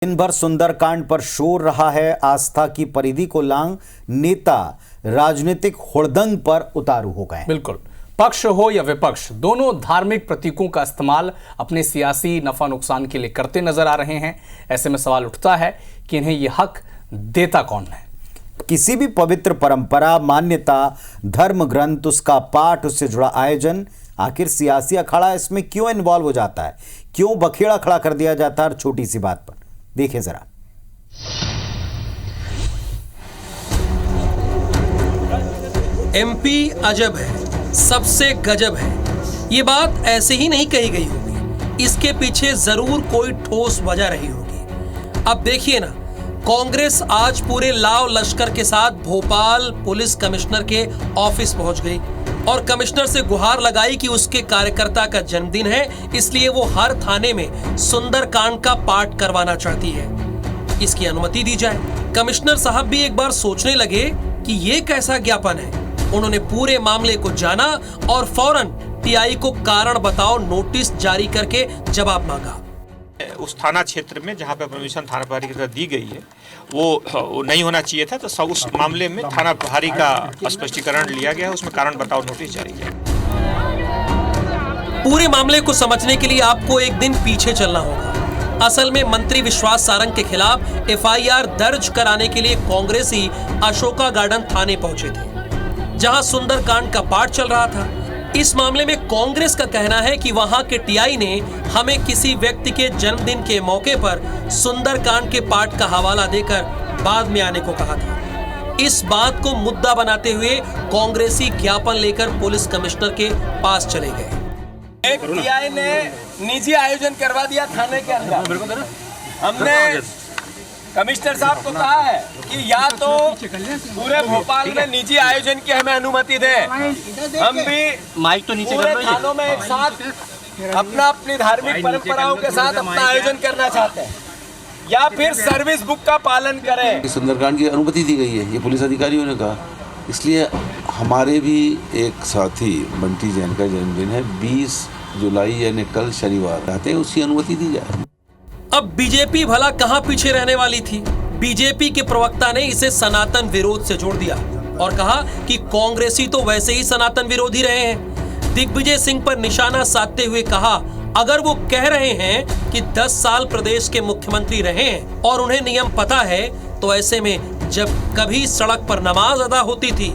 दिन भर सुंदरकांड पर शोर रहा है। आस्था की परिधि को लांग नेता राजनीतिक हुड़दंग पर उतारू हो गए। बिल्कुल, पक्ष हो या विपक्ष, दोनों धार्मिक प्रतीकों का इस्तेमाल अपने सियासी नफा नुकसान के लिए करते नजर आ रहे हैं। ऐसे में सवाल उठता है कि इन्हें यह हक देता कौन है। किसी भी पवित्र परंपरा, मान्यता, धर्म ग्रंथ, उसका पाठ, उससे जुड़ा आयोजन, आखिर सियासी अखाड़ा इसमें क्यों इन्वॉल्व हो जाता है? क्यों बखेड़ा खड़ा कर दिया जाता है छोटी सी बात पर? देखिए जरा। एमपी अजब है, सबसे गजब है। ये बात ऐसे ही नहीं कही गई होगी, इसके पीछे जरूर कोई ठोस वजह रही होगी। अब देखिए ना, कांग्रेस आज पूरे लाव लश्कर के साथ भोपाल पुलिस कमिश्नर के ऑफिस पहुंच गई और कमिश्नर से गुहार लगाई कि उसके कार्यकर्ता का जन्मदिन है, इसलिए वो हर थाने में सुंदरकांड का पाठ करवाना चाहती है। इसकी अनुमति दी जाए। कमिश्नर साहब भी एक बार सोचने लगे कि ये कैसा ज्ञापन है। उन्होंने पूरे मामले को जाना और फौरन टीआई को कारण बताओ नोटिस जारी करके जवाब मांगा। उस थाना क्षेत्र में जहां पे परमिशन थाना प्रभारी की तरफ दी गई है वो नहीं होना चाहिए था, तो उस मामले में थाना प्रभारी का स्पष्टीकरण लिया गया है, उसमें कारण बताओ नोटिस जारी किया। पूरे मामले को समझने के लिए आपको एक दिन पीछे चलना होगा। असल में मंत्री विश्वास सारंग के खिलाफ एफआईआर दर्ज कराने के लिए कांग्रेसी अशोका गार्डन थाने पहुंचे थे, जहां सुंदरकांड का पाठ चल रहा था। इस मामले में कांग्रेस का कहना है कि वहां के टीआई ने हमें किसी व्यक्ति के जन्मदिन के मौके पर सुंदरकांड के पाठ का हवाला देकर बाद में आने को कहा था। इस बात को मुद्दा बनाते हुए कांग्रेसी ज्ञापन लेकर पुलिस कमिश्नर के पास चले गए। एक टीआई ने निजी आयोजन करवा दिया थाने के अंदर। हमने कमिश्नर साहब को कहा है कि या तो पूरे भोपाल में निजी आयोजन की हमें अनुमति दें, हम भी माइक तो नीचे पूरे थानों में एक साथ अपनी धार्मिक परंपराओं के साथ अपना आयोजन करना चाहते हैं, या फिर सर्विस बुक का पालन करें। सुंदरकांड की अनुमति दी गई है, ये पुलिस अधिकारियों ने कहा। इसलिए हमारे भी एक साथी बंटी जैन का जन्मदिन है 20 जुलाई यानी कल शनिवार, चाहते हैं उसकी अनुमति दी जाए। अब बीजेपी भला कहां पीछे रहने वाली थी। बीजेपी के प्रवक्ता ने इसे सनातन विरोध से जोड़ दिया और कहा कि कांग्रेसी तो वैसे ही सनातन विरोधी रहे हैं। दिग्विजय सिंह पर निशाना साधते हुए कहा, अगर वो कह रहे हैं कि 10 साल प्रदेश के मुख्यमंत्री रहे हैं और उन्हें नियम पता है, तो ऐसे में जब कभी सड़क पर नमाज अदा होती थी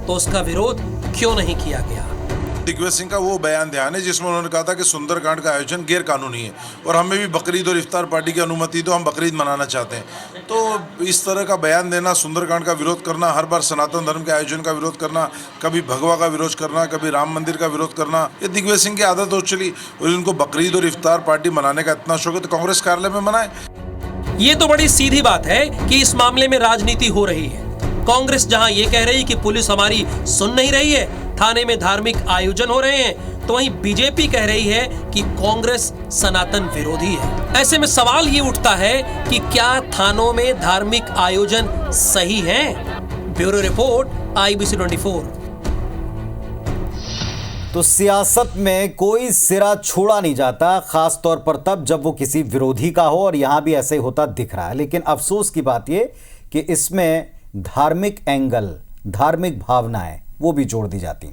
तो उसका विरोध क्यों नहीं किया गया। दिग्विजय सिंह का वो बयान ध्यान है जिसमें उन्होंने कहा था कि सुंदरकांड का आयोजन गैर कानूनी है और हमें भी बकरीद और इफ्तार पार्टी की अनुमति दो, हम बकरीद मनाना चाहते हैं। तो इस तरह का बयान देना, सुंदरकांड का विरोध करना, हर बार सनातन धर्म के आयोजन का विरोध करना, कभी भगवा का विरोध करना, कभी राम मंदिर का विरोध करना, ये दिग्विजय सिंह की आदत हो चली। और इनको बकरीद और इफ्तार पार्टी मनाने का इतना शौक है तो कांग्रेस कार्यालय में मनाए। ये तो बड़ी सीधी बात है कि इस मामले में राजनीति हो रही है। कांग्रेस जहां ये कह रही कि पुलिस हमारी सुन नहीं रही है, थाने में धार्मिक आयोजन हो रहे हैं, तो वहीं बीजेपी कह रही है कि कांग्रेस सनातन विरोधी है। ऐसे में सवाल ये उठता है कि क्या थानों में धार्मिक आयोजन सही हैं? Bureau report, IBC 24। तो सियासत में कोई सिरा छोड़ा नहीं जाता, खास तौर पर तब जब वो किसी विरोधी का हो, और यहां भी ऐसे ही होता दिख रहा है। लेकिन अफसोस की बात यह कि इसमें धार्मिक एंगल, धार्मिक भावनाएं वो भी जोड़ दी जाती।